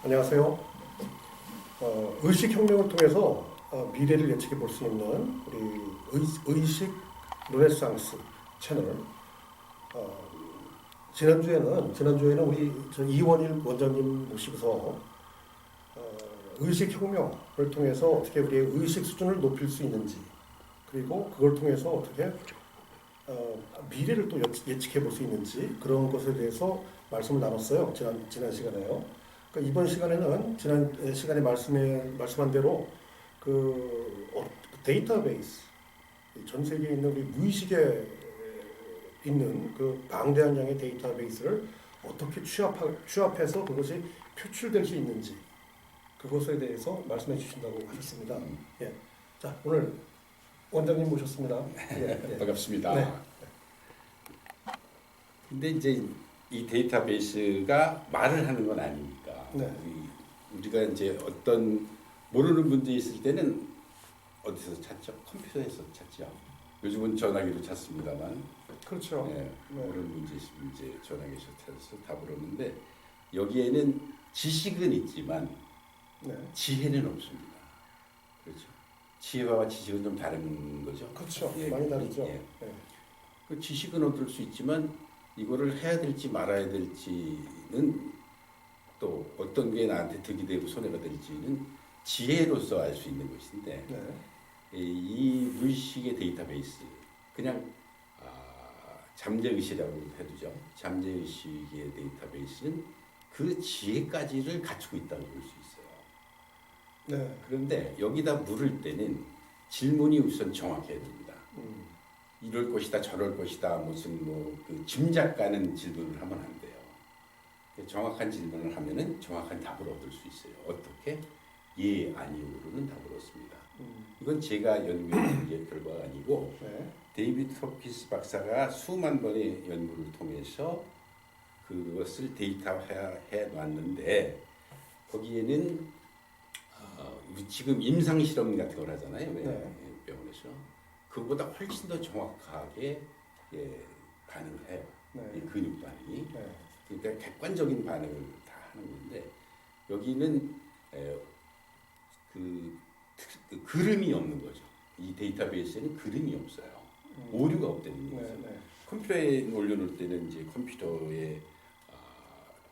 안녕하세요. 의식혁명을 통해서 미래를 예측해 볼 수 있는 우리 의식 르네상스 채널. 어, 지난주에는 우리 이원일 원장님 모시고서 의식혁명을 통해서 어떻게 우리의 의식 수준을 높일 수 있는지, 그리고 그걸 통해서 어떻게 미래를 또 예측해 볼 수 있는지, 그런 것에 대해서 말씀을 나눴어요. 지난 시간에요. 그러니까 이번 시간에는 지난 시간에 말씀한 대로 데이터베이스, 전 세계에 있는 우리 무의식에 있는 그 방대한 양의 데이터베이스를 어떻게 취합해서 그것이 표출될 수 있는지, 그것에 대해서 말씀해 주신다고 하셨습니다. 예. 자, 오늘 원장님 모셨습니다. 예. 반갑습니다. 네. 근데 이제 이 데이터베이스가 말을 하는 건 아니니까 네. 우리가 이제 어떤 모르는 문제 있을 때는 어디서 찾죠? 컴퓨터에서 찾죠. 요즘은 전화기로 찾습니다만. 그렇죠. 예, 네. 모르는 문제 있으면 이제 전화기에서 찾아서 답을 얻는데, 여기에는 지식은 있지만 네. 지혜는 없습니다. 그렇죠. 지혜와 지식은 좀 다른 거죠. 그렇죠. 예, 많이 다르죠. 예. 네. 그 지식은 얻을 수 있지만 이거를 해야 될지 말아야 될지는, 또 어떤 게 나한테 득이 되고 손해가 될지는 지혜로서 알 수 있는 것인데, 네. 이 무의식의 데이터베이스, 그냥 잠재의식이라고 해두죠. 잠재의식의 데이터베이스는 그 지혜까지를 갖추고 있다고 볼 수 있어요. 네. 그런데 여기다 물을 때는 질문이 우선 정확해야 됩니다. 이럴 것이다, 저럴 것이다, 무슨 그 짐작 가는 질문을 하면 안 돼요. 정확한 질문을 하면은 정확한 답을 얻을 수 있어요. 어떻게? 예, 아니요로는 답을 얻습니다. 이건 제가 연구한 결과가 아니고, 네. 데이비드 토피스 박사가 수만 번의 연구를 통해서 그것을 데이터화해 놨는데, 거기에는 지금 임상 실험 같은 걸 하잖아요. 네. 병원에서. 그보다 훨씬 더 정확하게 반응을 해요. 네. 이 근육 반응이. 네. 그러니까 객관적인 반응을 다 하는 건데, 여기는 그 그름이 없는 거죠. 이 데이터베이스에는 그름이 없어요. 오류가 없다는 얘기죠. 네. 네. 컴퓨터에 올려놓을 때는 이제 컴퓨터에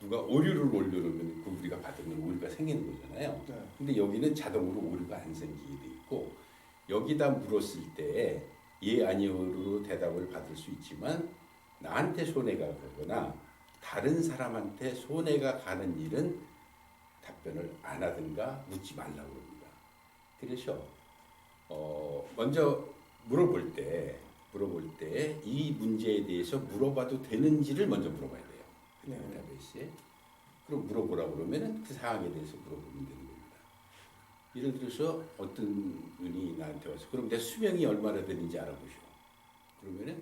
누가 오류를 올려놓으면 그 우리가 받으면 오류가 생기는 거잖아요. 네. 근데 여기는 자동으로 오류가 안 생기게 돼 있고, 여기다 물었을 때 예, 아니요로 대답을 받을 수 있지만, 나한테 손해가 가거나 다른 사람한테 손해가 가는 일은 답변을 안 하든가 묻지 말라고 합니다. 그래서 먼저 물어볼 때 이 문제에 대해서 물어봐도 되는지를 먼저 물어봐야 돼요. 그 네. 데이터베이스에. 그럼 물어보라고 그러면은 그 사항에 대해서 물어보면 되는 겁니다. 예를 들어서 어떤 분이 나한테 와서, 그럼 내 수명이 얼마나 되는지 알아보시오. 그러면은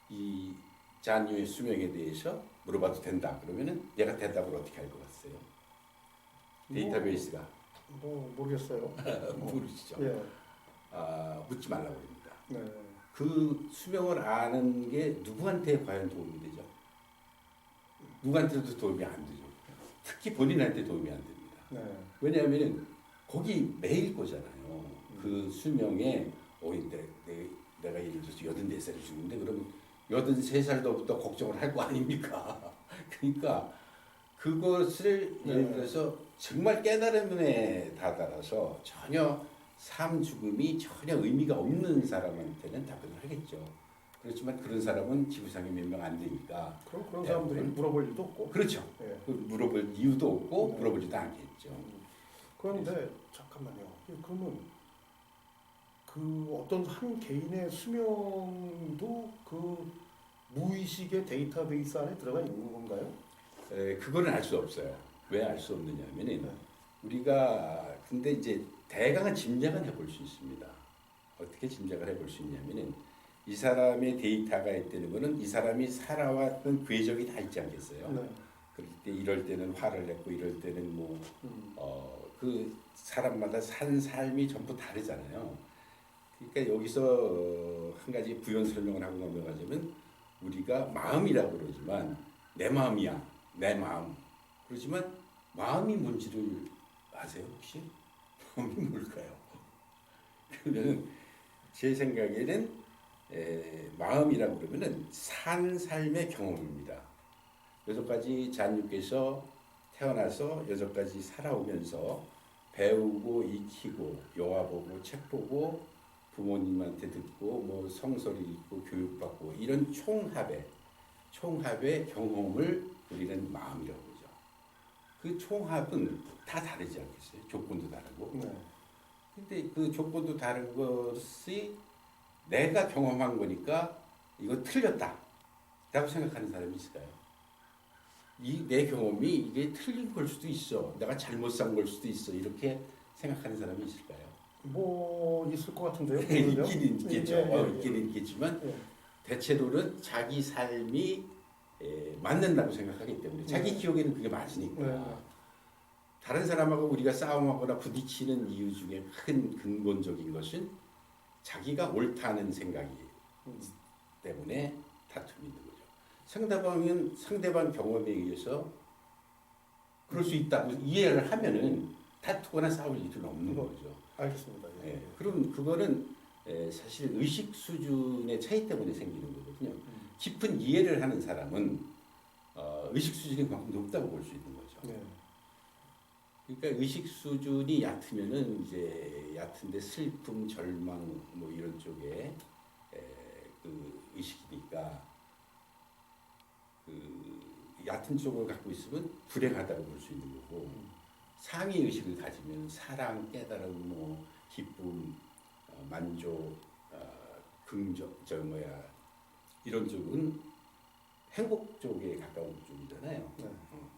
이 잔유의 수명에 대해서 물어봐도 된다. 그러면은 내가 대답을 어떻게 할 것 같아요? 데이터베이스가 모르겠어요. 모르시죠? 예. 묻지 말라고 합니다. 네. 그 수명을 아는 게 누구한테 과연 도움이 되죠? 누구한테도 도움이 안 되죠. 특히 본인한테 도움이 안 됩니다. 네. 왜냐하면 거기 매일 거잖아요. 그 수명에 내가 예를 들어서 84살이 죽는데, 그러면 83살부터 걱정을 할 거 아닙니까? 그러니까 그것을 예를 들어서 정말 깨달음에 다다라서 전혀 삶 죽음이 전혀 의미가 없는 사람한테는 답변을 하겠죠. 그렇지만 그런 사람은 지구상에 몇 명 안 되니까. 그런 사람들이 물어볼 일도 없고. 그렇죠. 예. 물어볼 이유도 없고 물어보지도 않겠죠. 그런데 잠깐만요. 그러면 그 어떤 한 개인의 수명도 그 무의식의 데이터베이스 안에 들어가 있는 건가요? 그거는 알 수 없어요. 왜 알 수 없느냐면은, 네. 우리가 근데 이제 대강은 짐작은 해볼 수 있습니다. 어떻게 짐작을 해볼 수 있냐면은, 이 사람의 데이터가 있다는 거는 이 사람이 살아왔던 궤적이 다 있지 않겠어요? 네. 그럴 때 이럴 때는 화를 냈고, 이럴 때는 그 사람마다 산 삶이 전부 다르잖아요. 그러니까 여기서 한 가지 부연 설명을 하고 넘어가자면, 우리가 마음이라고 그러지만 내 마음이야, 내 마음. 그렇지만 마음이 뭔지를 아세요 혹시? 마음이 뭘까요? 그러면 제 생각에는 마음이라고 그러면은 산 삶의 경험입니다. 여태까지 자녀께서 태어나서 여태까지 살아오면서 배우고 익히고 영화 보고 책 보고 부모님한테 듣고 뭐 성서를 읽고 교육받고 이런 총합의 경험을 우리는 마음이라고 그러죠. 그 총합은 다 다르지 않겠어요? 조건도 다르고. 네. 근데 그 조건도 다른 것이 내가 경험한 거니까 이거 틀렸다 라고 생각하는 사람이 있을까요? 이 내 경험이 이게 틀린 걸 수도 있어. 내가 잘못 산 걸 수도 있어. 이렇게 생각하는 사람이 있을까요? 뭐 있을 것 같은데요. 있긴 있겠죠. 예. 있긴 있겠지만 예. 대체로는 자기 삶이 맞는다고 생각하기 때문에 자기 네. 기억에는 그게 맞으니까 네. 다른 사람하고 우리가 싸움하거나 부딪히는 이유 중에 큰 근본적인 것은 자기가 옳다는 생각이 때문에 다툼이 있는 거죠. 상대방 경험에 의해서 그럴 수 있다고 이해를 하면은 다투거나 싸울 일은 없는 거죠. 알겠습니다. 예. 예, 그럼 그거는 사실 의식 수준의 차이 때문에 생기는 거거든요. 깊은 이해를 하는 사람은 의식 수준이 그만큼 높다고 볼 수 있는 거죠. 네. 그러니까 의식 수준이 얕으면은 이제 얕은데 슬픔, 절망 뭐 이런 쪽에 그 의식이니까 그 얕은 쪽을 갖고 있으면 불행하다고 볼 수 있는 거고 상위 의식을 가지면 사랑, 깨달음, 뭐 기쁨, 만족, 긍정, 이런 쪽은 행복 쪽에 가까운 쪽이잖아요. 네.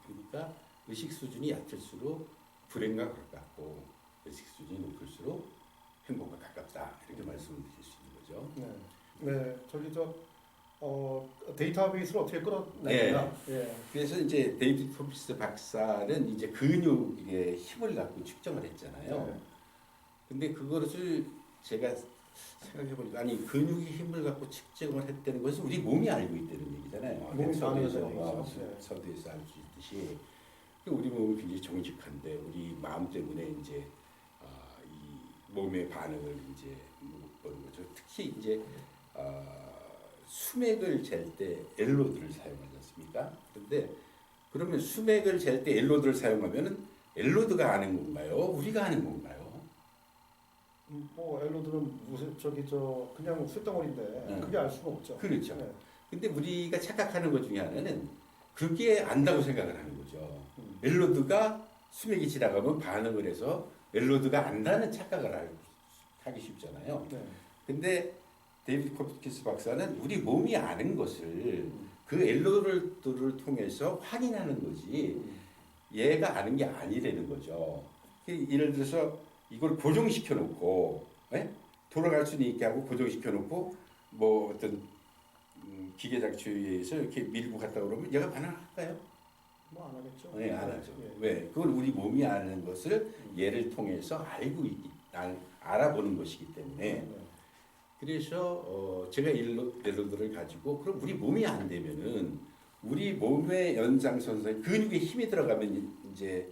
그러니까 의식 수준이 얕을수록 불행과 가깝고 의식 수준이 높을수록 행복과 가깝다 이렇게 말씀을 드릴 수 있는 거죠. 네. 네. 저기 데이터베이스를 어떻게 끌어내냐. 예. 그래서 이제 데이비드 포피스 박사는 이제 근육의 힘을 갖고 측정을 했잖아요. 네. 근데 그것을 제가 생각해 보니까 아니 근육의 힘을 갖고 측정을 했다는 것은 우리 몸이 알고 있다는 얘기잖아요. 몸이 다 아는 서두에서 얘기죠. 네. 서두에서 알 수 있듯이 우리 몸은 굉장히 정직한데 우리 마음 때문에 이제 이 몸의 반응을 이제 못 보는 거죠. 특히 이제 수맥을 잴 때 엘로드를 사용하지 않습니까? 그런데 그러면 수맥을 잴 때 엘로드를 사용하면은 엘로드가 아는 건가요? 우리가 아는 건가요? 뭐 엘로드는 무슨 그냥 쇳덩어리인데 네. 그게 알 수가 없죠. 그렇죠. 네. 근데 우리가 착각하는 것 중에 하나는 그게 안다고 생각을 하는 거죠. 엘로드가 수맥이 지나가면 반응을 해서 엘로드가 안다는 착각을 하기 쉽잖아요. 네. 근데 데이비드 코프키스 박사는 우리 몸이 아는 것을 그 엘로드를 통해서 확인하는 거지 얘가 아는 게 아니라는 거죠. 예를 들어서 이걸 고정시켜 놓고 돌아갈 수 있게 하고 고정시켜 놓고 뭐 어떤 기계 장치에 의해서 이렇게 밀고 갔다 그러면 얘가 반응할까요? 뭐 안 하겠죠. 네, 안 하죠. 예. 왜? 그건 우리 몸이 아는 것을 얘를 통해서 알아보는 것이기 때문에 네. 그래서 제가 엘로드를 가지고 그럼 우리 몸이 안 되면은 우리 몸의 연장선상에 근육에 힘이 들어가면 이제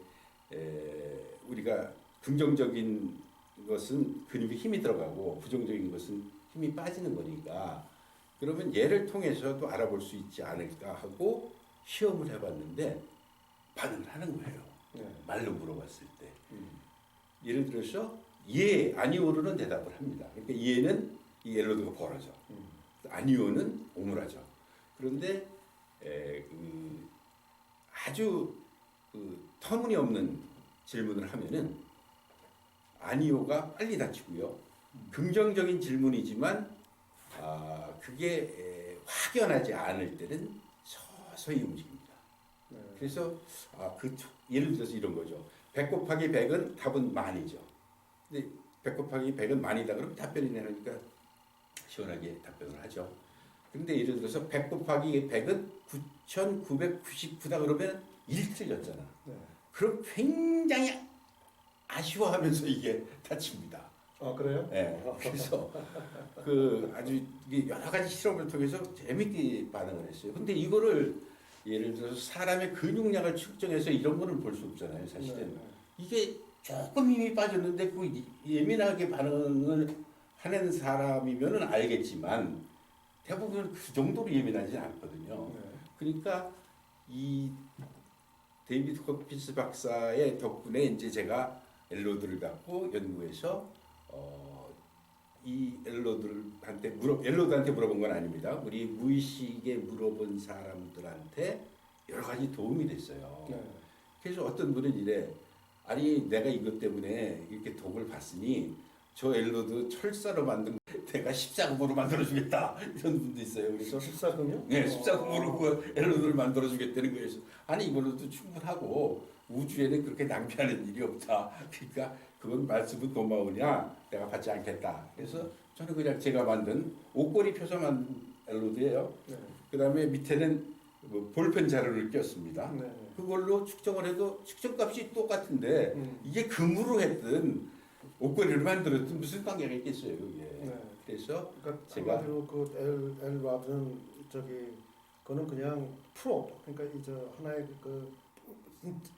우리가 긍정적인 것은 근육에 힘이 들어가고 부정적인 것은 힘이 빠지는 거니까 그러면 얘를 통해서도 알아볼 수 있지 않을까 하고 시험을 해봤는데 반응을 하는 거예요. 네. 말로 물어봤을 때. 예를 들어서 예, 아니오로는 대답을 합니다. 그러니까 예는 이 엘로드가 벌어져. 아니오는 오므라져. 그런데 아주 터무니없는 질문을 하면은 아니오가 빨리 닫히고요. 긍정적인 질문이지만 그게 확연하지 않을 때는 서서히 움직입니다. 네. 그래서 예를 들어서 이런 거죠. 100 곱하기 100은 답은 만이죠. 근데 100 곱하기 100은 만이다 그러면 답변이 나니까 시원하게 답변을 하죠. 근데 예를 들어서 100 곱하기 100은 9,999다 그러면 1 틀렸잖아. 네. 그럼 굉장히 아쉬워하면서 이게 다칩니다. 아 그래요? 네. 그래서 아주 이게 여러 가지 실험을 통해서 재밌게 반응을 했어요. 근데 이거를 예를 들어서 사람의 근육량을 측정해서 이런 거는 볼 수 없잖아요, 사실은. 네. 이게 조금 힘이 빠졌는데 그 예민하게 반응을 하는 사람이면은 알겠지만 대부분 그 정도로 예민하지 않거든요. 네. 그러니까 이 데이비드 홉킨스 박사의 덕분에 이제 제가 엘로드를 갖고 연구해서 이 엘로드한테 물어본 건 아닙니다. 우리 무의식에 물어본 사람들한테 여러 가지 도움이 됐어요. 네. 그래서 어떤 분은 이래, 아니 내가 이것 때문에 이렇게 독을 봤으니 저 엘로드 철사로 만든 내가 십사금으로 만들어주겠다 이런 분도 있어요. 그래서 14금요? 네, 14금으로 그 엘로드를 만들어주겠다는 거예요. 그래서 아니 이걸로도 충분하고 우주에는 그렇게 낭비하는 일이 없다. 그러니까 그건 말씀은 고마우냐 내가 받지 않겠다. 그래서 저는 그냥 제가 만든 옷걸이 펴서 만든 엘로드예요. 네. 그 다음에 밑에는 뭐 볼펜 자료를 꼈습니다. 네. 그걸로 측정을 해도 측정값이 똑같은데 음. 이게 금으로 했든 옷걸이를 만들었든 무슨 관계가 있겠어요, 이게. 네. 그래서 그러니까 제가- 한마디로 그 엘라드는 저기 그거는 그냥 프로 그러니까 이제 하나의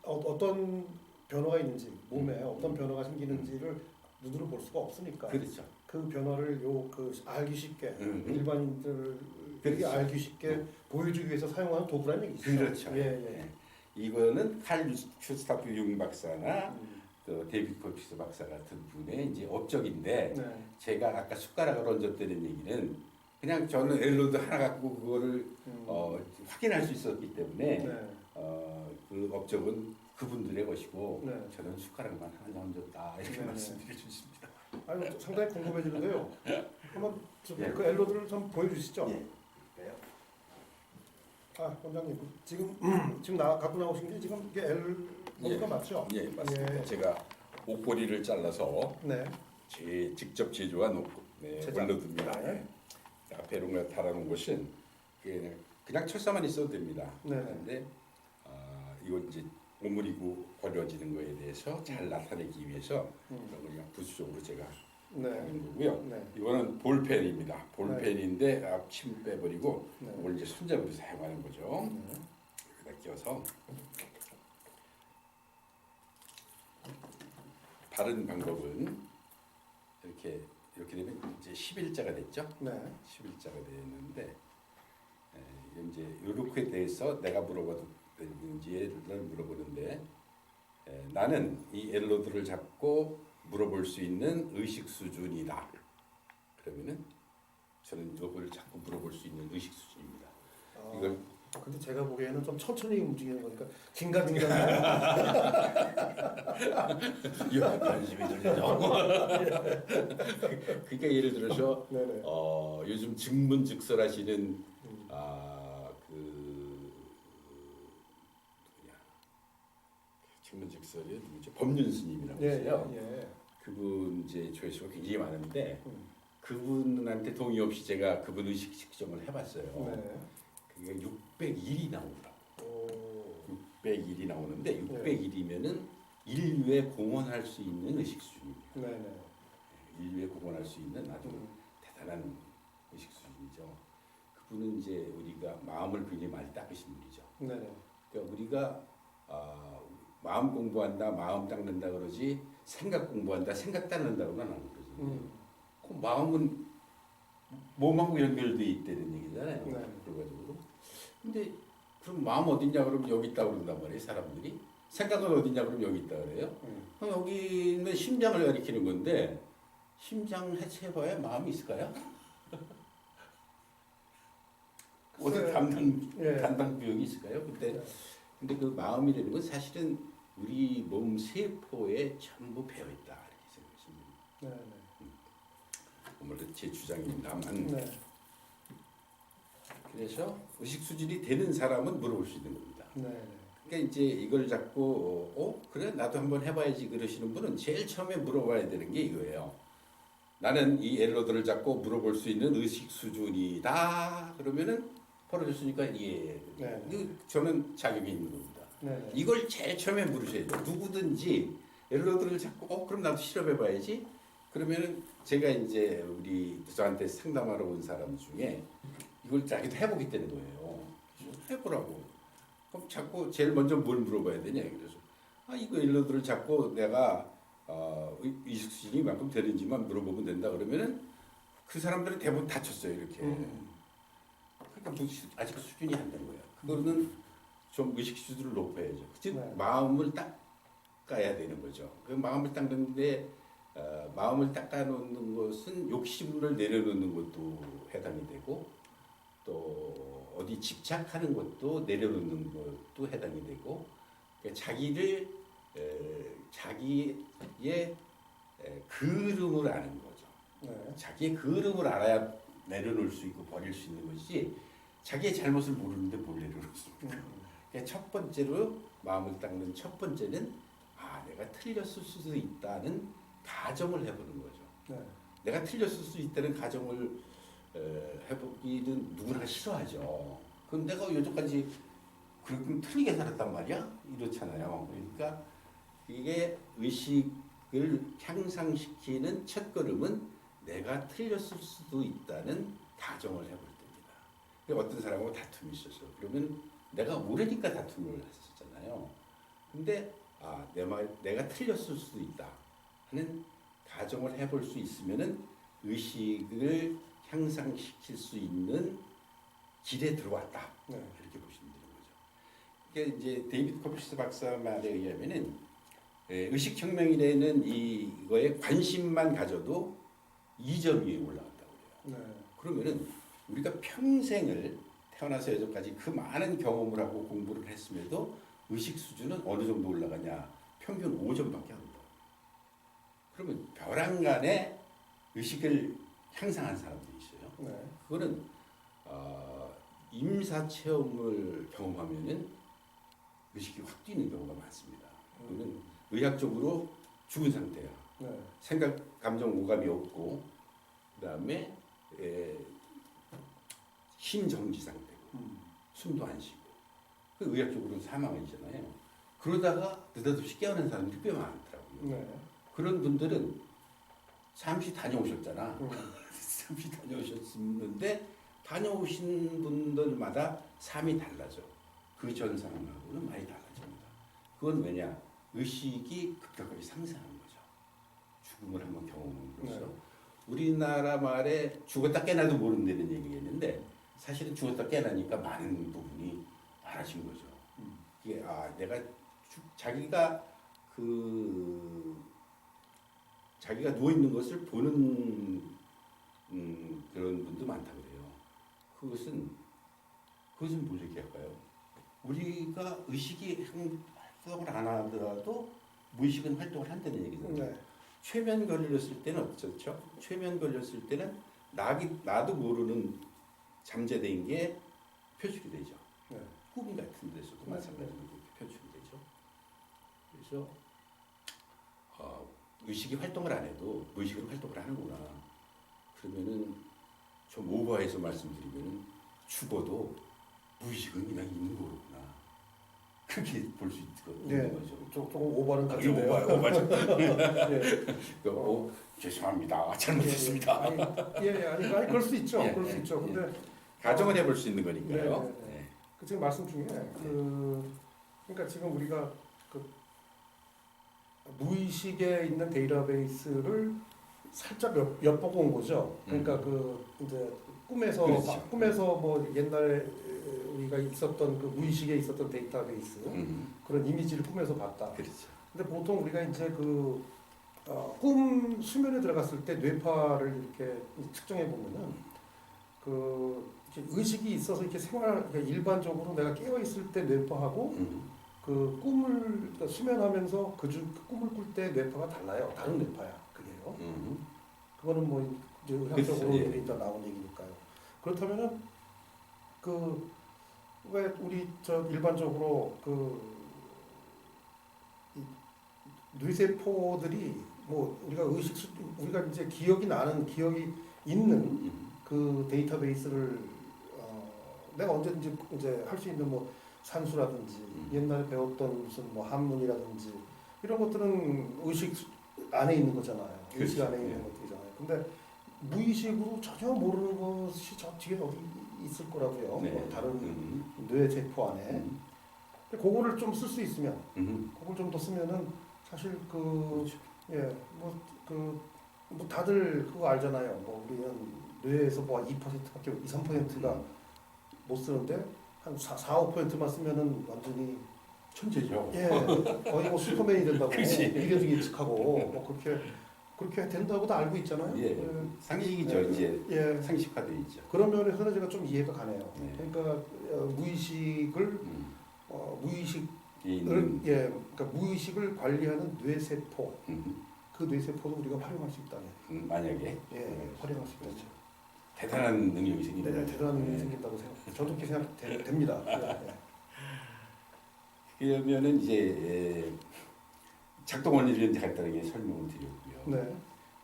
어떤 변화가 있는지 몸에 어떤 변화가 생기는지를 눈으로 볼 수가 없으니까 그렇죠. 그 변화를 알기 쉽게 일반인들이 그렇죠. 알기 쉽게 보여주기 위해서 사용하는 도구라는 얘기죠. 그렇죠. 예, 예. 예. 이거는 칼 슈스타프 융 박사나 음. 또 데이비드 콜피스 박사 같은 분의 이제 업적인데 네. 제가 아까 숟가락을 얹었다는 얘기는 그냥 저는 엘로드 하나 갖고 그거를 확인할 수 있었기 때문에 네. 그 업적은 그분들의 것이고 네. 저는 숟가락만 하나 얹었다 이렇게 네. 말씀드릴 수 있습니다. 아니 상당히 궁금해지는데요. 한번 예. 그 엘로드를 좀 보여주시죠. 예. 아 원장님 지금 갖고 나오신 게 지금 이게 엘로드가 맞죠? 예, 맞습니다. 예. 제가 옷걸이를 잘라서 네. 직접 제조한 제작. 엘로드입니다. 네. 앞에 이런 거 달아놓은 것은 그냥 철사만 있어도 됩니다. 네. 그런데 이거 이제 오므리고 버려지는 거에 대해서 잘 나타내기 위해서 그런 걸 그냥 부수적으로 제가 네. 하는 거고요. 네. 이거는 볼펜입니다. 볼펜인데 침 빼버리고 네. 이걸 이제 손잡이로 사용하는 거죠. 네. 여기다 껴서 바른 방법은 이렇게 되면 이제 11자가 됐죠. 네. 11자가 되었는데 이제 이렇게 대해서 내가 물어봤는지를 물어보는데 나는 이 엘로드를 잡고 물어볼 수 있는 의식 수준이다. 그러면은 저는 이걸 자꾸 물어볼 수 있는 의식 수준입니다. 아, 이걸 근데 제가 보기에는 좀 천천히 움직이는 거니까 긴가민가. 관심이 들죠. 그러니까 예를 들어서 네네. 요즘 증문즉설하시는 음. 누구냐 증문즉설이 누구죠? 법륜 스님이라고 예, 있어요. 예. 그분 이제 조회수가 굉장히 많은데 음. 그분한테 동의 없이 제가 그분 의식 측정을 해봤어요. 네. 그게 601이 나오더라고. 오. 601이 나오는데 네. 601이면은 인류에 공헌할 수 있는 의식 수준입니다. 네네. 인류에 공헌할 수 있는 아주 대단한 의식 수준이죠. 그분은 이제 우리가 마음을 굉장히 많이 닦으신 분이죠. 네네. 그러니까 우리가 마음 공부한다, 마음 닦는다 그러지 생각 공부한다, 생각 닦는다고는 안 그러거든요. 그 마음은 몸하고 연결돼 있다는 얘기잖아요. 네. 그래가지고 근데 그럼 마음 어딨냐 그러면 여기 있다 그런단 말이에요, 사람들이. 생각은 어딨냐 그러면 여기 있다 그래요. 그럼 여기는 심장을 가리키는 건데 심장 해체해봐야 마음이 있을까요? 어디 담당 구역이 있을까요? 근데 그 마음이라는 건 사실은 우리 몸 세포에 전부 배어 있다 이렇게 생각하시면 됩니다. 네네. 아무래도 제 주장입니다만 네. 그래서 의식 수준이 되는 사람은 물어볼 수 있는 겁니다. 네네. 그러니까 이제 이걸 잡고 그래 나도 한번 해봐야지 그러시는 분은 제일 처음에 물어봐야 되는 게 이거예요. 나는 이 엘로드를 잡고 물어볼 수 있는 의식 수준이다. 그러면은 벌어졌으니까 예. 네. 근데 저는 자격이 있는 겁니다. 네네. 이걸 제일 처음에 물으셔야 돼요. 누구든지 엘로드를 잡고 그럼 나도 실험해봐야지. 그러면은 제가 이제 우리 저한테 상담하러 온 사람 중에 이걸 자기도 해보겠다는 거예요. 해보라고. 그럼 자꾸 제일 먼저 뭘 물어봐야 되냐? 그래서 이거 일러들을 자꾸 내가 의식 수준이 이만큼 되는지만 물어보면 된다 그러면은 그 사람들은 대부분 다쳤어요 이렇게. 그러니까 아직 수준이 안 된 거야. 그거는 좀 의식 수준을 높여야죠. 즉 네. 마음을 닦아야 되는 거죠. 그 마음을 닦는데 마음을 닦아놓는 것은 욕심을 내려놓는 것도 해당이 되고 또 어디 집착하는 것도 내려놓는 것도 해당이 되고 그러니까 자기의 그름을 아는 거죠. 네. 자기의 그름을 알아야 내려놓을 수 있고 버릴 수 있는 것이 자기의 잘못을 모르는데 뭘 내려놓습니까? 그러니까 첫 번째로 마음을 닦는 첫 번째는 내가 틀렸을 수도 있다는 가정을 해보는 거죠. 네. 내가 틀렸을 수 있다는 가정을 해보기는 누구나 싫어하죠. 그럼 내가 여태까지 그렇게 틀리게 살았단 말이야? 이렇잖아요. 그러니까 이게 의식을 향상시키는 첫 걸음은 내가 틀렸을 수도 있다는 가정을 해볼 때입니다. 그러니까 어떤 사람하고 다툼이 있어서 그러면 내가 모르니까 다툼을 했었잖아요. 근데 내가 틀렸을 수도 있다 하는 가정을 해볼 수 있으면은 의식을 향상시킬 수 있는 길에 들어왔다. 네. 이렇게 보시면 되는 거죠. 그러니까 이제 데이비드 코피스 박사 말에 의하면은 의식혁명이라는 이거에 관심만 가져도 2점 위에 올라간다고 그래요. 네. 그러면은 우리가 평생을 태어나서 여기까지 그 많은 경험을 하고 공부를 했음에도 의식 수준은 어느 정도 올라가냐? 평균 5점밖에 안 올라. 그러면 벼랑간에 의식을 향상한 사람들이 있어요. 네. 그거는 임사 체험을 경험하면은 의식이 확 뛰는 경우가 많습니다. 그거는 의학적으로 죽은 상태야. 네. 생각, 감정, 오감이 없고 그다음에 심정지 상태고 숨도 안 쉬고 그 의학적으로는 사망이잖아요. 그러다가 느닷없이 깨어난 사람들이 꽤 많더라고요. 네. 그런 분들은 잠시 다녀오셨잖아. 잠시 다녀오셨는데 다녀오신 분들마다 삶이 달라져. 그 전 사람하고는 많이 달라집니다. 그건 왜냐? 의식이 급격하게 상승한 거죠. 죽음을 한번 경험함으로써. 네. 우리나라 말에 죽었다 깨나도 모른다는 얘기가 있는데 사실은 죽었다 깨나니까 많은 부분이 많아진 거죠. 이게 내가 자기가 누워 있는 것을 보는 그런 분도 많다 그래요. 그것은 뭘 얘기할까요? 우리가 의식이 활동을 안 하더라도 무의식은 활동을 한다는 얘기잖아요. 네. 최면 걸렸을 때는 어떻죠? 최면 걸렸을 때는 나도 모르는 잠재된 게 표출이 되죠. 네. 꿈 같은 데서도 마찬가지로 그렇게 표출이 되죠. 그래서 의식이 활동을 안 해도 무의식은 활동을 하는구나. 그러면은 좀 오버해서 말씀드리면은 죽어도 무의식은 그냥 있는 거구나. 그렇게 볼 수 있는 네. 거죠. 조금 오버는 이게 같은데요. 오버죠. 네. 죄송합니다. 잘못했습니다. 아니 그럴 수 있죠. 예, 그럴 수 예, 있죠. 예. 근데 가정을 해볼 수 있는 거니까요. 네, 네, 네. 그 지금 말씀 중에 그러니까 지금 우리가 그 무의식에 있는 데이터베이스를 살짝 엿보고 온 거죠. 그러니까 그 이제 그렇죠. 꿈에서 뭐 옛날에 우리가 있었던 그 무의식에 있었던 데이터베이스 그런 이미지를 꿈에서 봤다. 그렇죠. 근데 보통 우리가 이제 꿈 수면에 들어갔을 때 뇌파를 이렇게 측정해 보면은 이렇게 의식이 있어서 이렇게 그러니까 일반적으로 내가 깨어 있을 때 뇌파하고 그 꿈을 수면하면서 그 꿈을 꿀 때 뇌파가 달라요. 다른 뇌파야, 그게요. 그거는 뭐 이제 의학적으로 그렇죠. 예. 일단 나온 얘기니까요. 그렇다면은 왜 우리 일반적으로 이 뇌세포들이 뭐 우리가 이제 기억이 있는 그 데이터베이스를 내가 언제든지 이제 할 수 있는 뭐 산수라든지 옛날에 배웠던 무슨 뭐 한문이라든지 이런 것들은 의식 안에 있는 거잖아요. 의식 그렇죠. 안에 있는 예. 것들이잖아요. 근데 무의식으로 전혀 모르는 것이 저 뒤에 어디 있을 거라고요. 네. 뭐 다른 뇌세포 안에. 근데 그거를 좀 쓸 수 있으면, 음. 그걸 좀 더 쓰면은 사실 그렇죠. 뭐 다들 그거 알잖아요. 뭐 우리는 뇌에서 뭐 2%밖에 3%가 못 쓰는데 한 5%만 쓰면은 완전히 천재죠. 거의 뭐 슈퍼맨이 된다고 그치. 이례적인 예측하고 뭐 그렇게 된다고도 알고 있잖아요. 예, 상식이죠. 예. 이제 예. 상식화돼 있죠. 그런 면에서는 제가 좀 이해가 가네요. 네. 그러니까 무의식을 무의식을 있는 그러니까 무의식을 관리하는 뇌세포 음, 그 뇌세포도 우리가 활용할 수 있다네. 만약에 활용할 수 있다죠. 대단한 능력이 생기는 네, 거죠. 대단한 능력이 생긴다고 생각. 저도 그렇게 생각됩니다. 그러면은 이제 작동 원리를 간단하게 설명을 드렸고요. 네.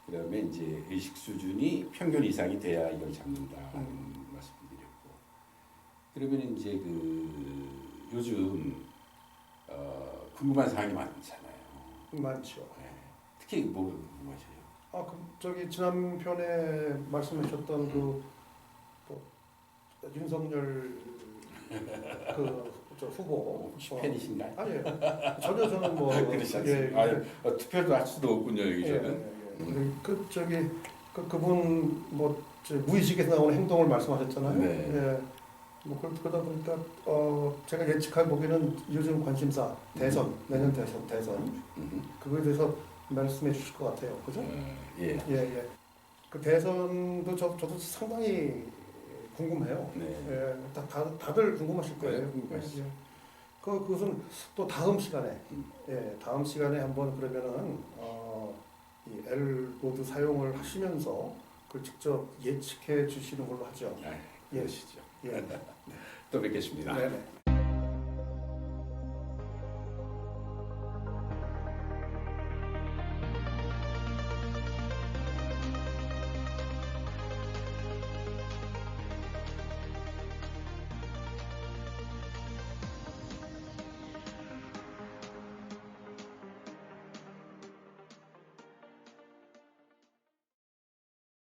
그다음에 이제 의식 수준이 평균 이상이 돼야 이걸 잡는다는 음. 말씀을 드렸고, 그러면 이제 그 요즘 궁금한 사항이 많잖아요. 많죠. 특히 뭐 궁금하세요? 저기 지난 편에 말씀하셨던 뭐, 윤석열 저 후보 팬이신가요? 아니에요. 전혀 저는 뭐 그렇지 않습니다. 투표도 할 수도 없군요 여기서는. 그분 무의식에서 나오는 행동을 말씀하셨잖아요. 네. 예. 뭐 그러다 보니까 제가 예측해 보기에는 요즘 관심사 대선 내년 대선 그거에 대해서 말씀해 주실 것 같아요. 그죠? 예. 예. 그 대선도 저도 상당히 궁금해요. 네. 예. 다들 궁금하실 거예요. 네, 궁금하시죠. 예. 그것은 또 다음 시간에 다음 시간에 한번 그러면은 이 L보드 사용을 하시면서 그걸 직접 예측해 주시는 걸로 하죠. 그러시죠. 예. 또 뵙겠습니다. 네네.